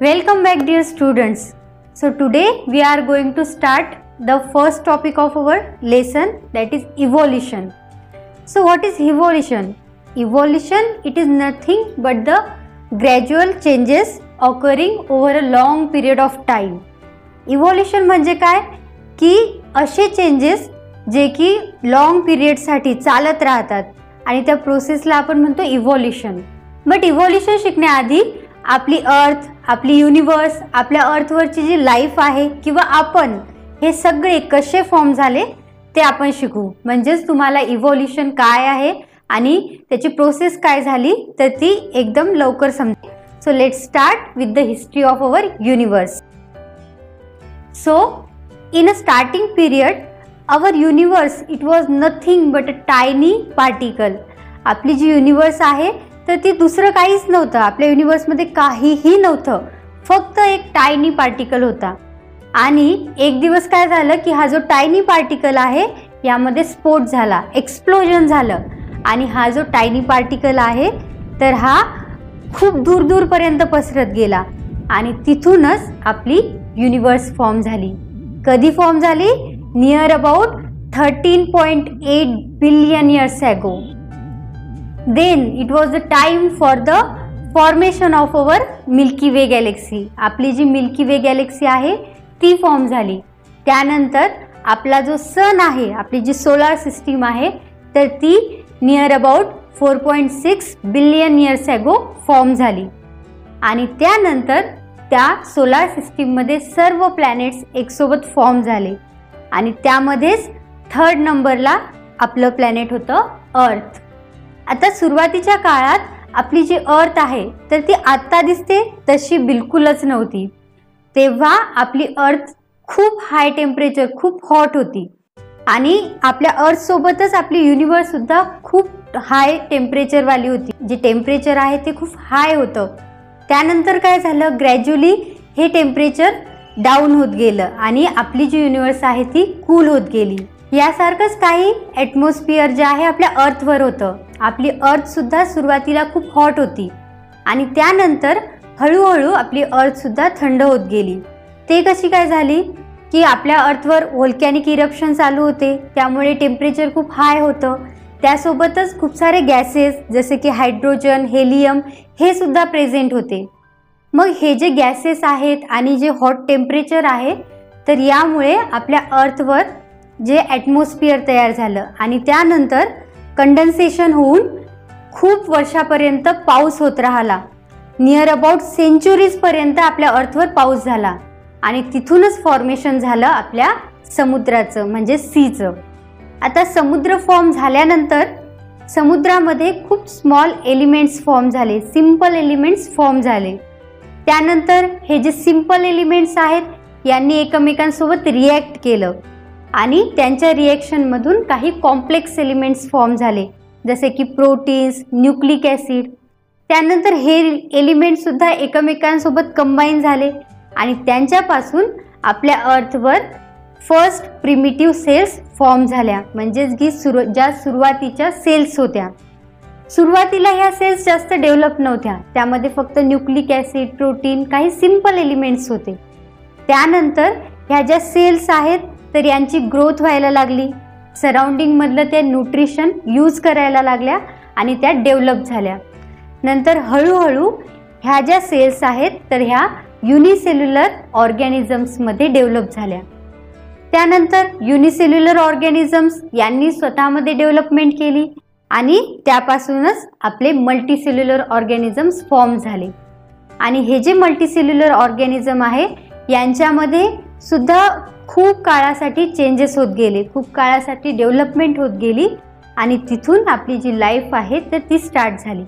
Welcome back dear students. So today we are going to start the first topic of our lesson, that is evolution. So what is evolution? Evolution, it is nothing but the gradual changes occurring over a long period of time. Evolution म्हणजे काय की असे changes जे की long पिरियडसाठी चालत राहतात आणि त्या प्रोसेसला आपण म्हणतो इव्होल्यूशन. बट इव्होल्यूशन शिकण्याआधी आपली अर्थ, आपली युनिवर्स, आपल्या अर्थवरची जी लाईफ आहे किंवा आपण हे सगळे कसे फॉर्म झाले ते आपण शिकू. म्हणजेच तुम्हाला इव्होल्यूशन काय आहे आणि त्याची प्रोसेस काय झाली तर ती एकदम लवकर समजेल. So let's start with the history of our universe. So in a starting period our universe it was nothing but a tiny particle. आपली जी युनिवर्स आहे तर ती दुसरं काहीच नव्हतं. आपल्या युनिवर्समध्ये काहीही नव्हतं, फक्त एक टायनी पार्टिकल होता. आणि एक दिवस काय झालं की हा जो टायनी पार्टिकल आहे यामध्ये स्फोट झाला, एक्सप्लोजन झालं. आणि हा जो टायनी पार्टिकल आहे तर हा खूप दूर दूरपर्यंत पसरत गेला आणि तिथूनच आपली युनिवर्स फॉर्म झाली. कधी फॉर्म झाली? Near about 13.8 billion years ago. Then it was the time for the formation of our Milky Way galaxy. आपली जी मिल्की वे गॅलेक्सी आहे ती फॉर्म झाली. त्यानंतर आपला जो सन आहे, आपली जी सोलार सिस्टीम आहे तर ती नियर अबाउट 4.6 बिलियन इयर्स अगो फॉर्म झाली. आणि त्यानंतर त्या सोलार सिस्टीममध्ये सर्व प्लॅनेट्स एकसोबत फॉर्म झाले आणि त्यामध्येच थर्ड नंबरला आपलं प्लॅनेट होतं अर्थ. आता सुरुवातीच्या काळात आपली जी अर्थ आहे तर ती आत्ता दिसते तशी बिलकुलच नव्हती. तेव्हा आपली अर्थ खूप हाय टेम्परेचर, खूप हॉट होती आणि आपल्या अर्थसोबतच आपली युनिवर्स सुद्धा खूप हाय टेम्परेचरवाली होती. जे टेम्परेचर आहे ते खूप हाय होतं. त्यानंतर काय झालं, ग्रॅज्युअली हे टेम्परेचर डाऊन होत गेलं आणि आपली जी युनिवर्स आहे ती कूल होत गेली. यासारखंच काही ॲटमॉस्फिअर जे आहे आपल्या अर्थवर होतं. आपली अर्थसुद्धा सुरुवातीला खूप हॉट होती आणि त्यानंतर हळूहळू आपली अर्थसुद्धा थंड होत गेली. ते कशी काय झाली की आपल्या अर्थवर व्होल्कॅनिक इरप्शन चालू होते, त्यामुळे टेम्परेचर खूप हाय होतं. त्यासोबतच खूप सारे गॅसेस जसे की हायड्रोजन, हेलियम हे सुद्धा प्रेझेंट होते. मग हे जे गॅसेस आहेत आणि जे हॉट टेम्परेचर आहे तर यामुळे आपल्या अर्थवर जे ॲटमॉस्फिअर तयार झालं आणि त्यानंतर कंडेन्सेशन होऊन खूप वर्षापर्यंत पाऊस होत राहिला. नियर अबाउट सेंचुरीजपर्यंत आपल्या अर्थवर पाऊस झाला आणि तिथूनच फॉर्मेशन झालं आपल्या समुद्राचं म्हणजे सीचं. आता समुद्र फॉर्म झाल्यानंतर समुद्रामध्ये खूप स्मॉल एलिमेंट्स फॉर्म झाले, सिंपल एलिमेंट्स फॉर्म झाले. त्यानंतर हे जे सिंपल एलिमेंट्स आहेत यांनी एकमेकांसोबत रिॲक्ट केलं आणि त्यांच्या रिॲक्शनमधून काही कॉम्प्लेक्स एलिमेंट्स फॉर्म झाले जसे की प्रोटीन्स, न्यूक्लिक ॲसिड. त्यानंतर हे एलिमेंट्ससुद्धा एकमेकांसोबत कंबाईन झाले आणि त्यांच्यापासून आपल्या अर्थवर फर्स्ट प्रिमिटिव्ह सेल्स फॉर्म झाल्या. म्हणजेच की ज्या सुरुवातीच्या सेल्स होत्या. सुरुवातीला ह्या सेल्स जास्त डेव्हलप नव्हत्या, त्यामध्ये फक्त न्यूक्लिक ॲसिड, प्रोटीन, काही सिंपल एलिमेंट्स होते. त्यानंतर ह्या ज्या सेल्स आहेत तर यांची ग्रोथ व्हायला लागली, सराउंडिंगमधलं त्या न्यूट्रिशन यूज करायला लागल्या आणि त्या डेव्हलप झाल्या. नंतर हळूहळू ह्या ज्या सेल्स आहेत तर ह्या युनिसेल्युलर ऑर्गॅनिझम्समध्ये डेव्हलप झाल्या. त्यानंतर युनिसेल्युलर ऑर्गॅनिझम्स यांनी स्वतःमध्ये डेव्हलपमेंट केली आणि त्यापासूनच आपले मल्टीसेल्युलर ऑर्गॅनिझम्स फॉर्म झाले. आणि हे जे मल्टीसेल्युलर ऑर्गॅनिझम आहे यांच्यामध्ये सुद्धा खूप काळासाठी चेंजेस होत गेले, खूप काळासाठी डेव्हलपमेंट होत गेली आणि तिथून आपली जी लाईफ आहे तर ती स्टार्ट झाली.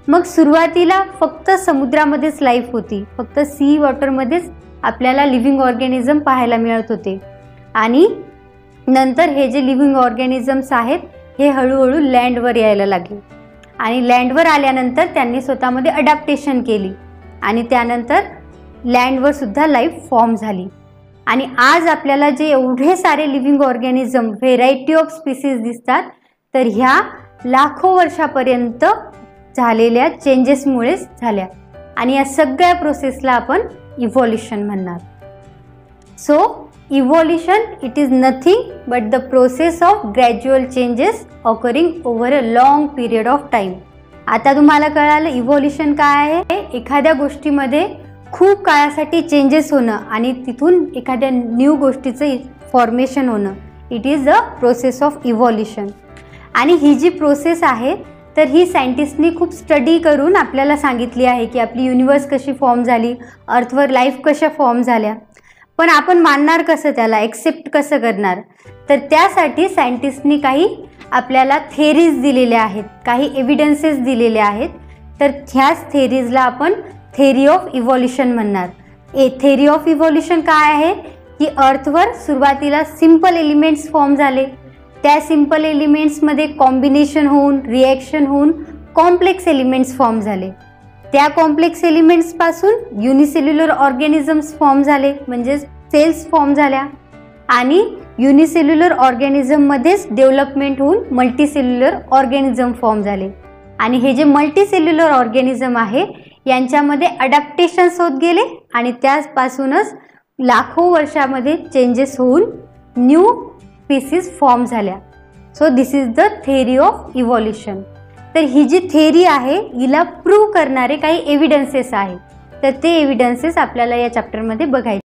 मग सुरुवातीला फक्त समुद्रामध्येच लाईफ होती, फक्त सी वॉटरमध्येच आपल्याला लिव्हिंग ऑर्गॅनिझम पाहायला मिळत होते. आणि नंतर हे जे लिव्हिंग ऑर्गॅनिझम्स आहेत हे हळूहळू लँडवर यायला लागले आणि लँडवर आल्यानंतर त्यांनी स्वतःमध्ये अडॅप्टेशन केली आणि त्यानंतर लँडवर सुद्धा लाईफ फॉर्म झाली. आणि आज आपल्याला जे एवढे सारे living organism, variety of species दिसतात तर ह्या लाखो वर्षापर्यंत झालेल्या चेंजेसमुळेच झाल्या. आणि या सगळ्या प्रोसेसला आपण इव्होल्युशन म्हणणार. So evolution it is nothing but the process of gradual changes occurring over a long period of time. आता तुम्हाला कळालं इव्होल्युशन काय आहे. एखाद्या गोष्टीमध्ये खूप काळासाठी चेंजेस होणं आणि तिथून एखाद्या न्यू गोष्टीचं फॉर्मेशन होणं, it is the process of evolution. आणि ही जी प्रोसेस आहे तर ही सायंटिस्टनी खूप स्टडी करून आपल्याला सांगितली आहे की आपली युनिवर्स कशी फॉर्म झाली, अर्थवर लाईफ कशा फॉर्म झाल्या. पण आपण मानणार कसं, त्याला एक्सेप्ट कसं करणार. तर त्यासाठी सायंटिस्टनी काही आपल्याला थेरीज दिलेल्या आहेत, काही एव्हिडन्सेस दिलेले आहेत. तर ह्याच थेरीजला आपण थेरी ऑफ इव्होल्युशन म्हणणार. थेरी ऑफ इव्होल्युशन काय आहे की अर्थवर सुरुवातीला सिंपल एलिमेंट्स फॉर्म झाले, त्या सिंपल एलिमेंट्समध्ये कॉम्बिनेशन होऊन रिॲक्शन होऊन कॉम्प्लेक्स एलिमेंट्स फॉर्म झाले. त्या कॉम्प्लेक्स एलिमेंट्सपासून युनिसेल्युलर ऑर्गॅनिझम्स फॉर्म झाले, म्हणजे सेल्स फॉर्म झाल्या. आणि युनिसेल्युलर ऑर्गॅनिझममध्येच डेव्हलपमेंट होऊन मल्टीसेल्युलर ऑर्गॅनिझम फॉर्म झाले. आणि हे जे मल्टीसेल्युलर ऑर्गॅनिझम आहे यांच्यामध्ये अडॅप्टेशन्स होत गेले आणि त्यापासूनच लाखो वर्षामध्ये चेंजेस होऊन न्यू स्पीसीज फॉर्म झाल्या. So this is the theory of evolution. तर ही जी थेरी आहे हिला प्रूव्ह करणारे काही एव्हिडन्सेस आहेत. तर ते एव्हिडन्सेस आपल्याला या चॅप्टरमध्ये बघायचे.